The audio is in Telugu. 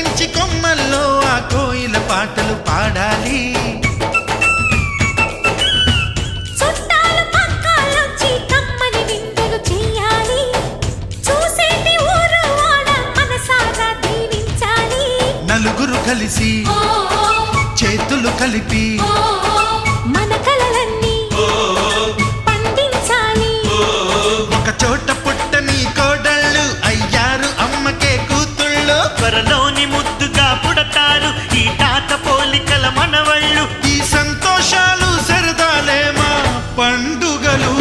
ఎక్కించి కొమ్మల్లో ఆ కోయిల పాటలు పాడాలి. నలుగురు కలిసి చేతులు కలిపి మన కలలన్నీ పండించాలి. ఒక చోట పుట్టని కోడళ్ళు అయ్యారు అమ్మకే కూతుళ్ళు. త్వరలోని ముద్దుగా పుడతారు ఈ తాత పోలికల మనవళ్ళు. ఈ సంతోషాలు సరదాలే మా పండుగలు.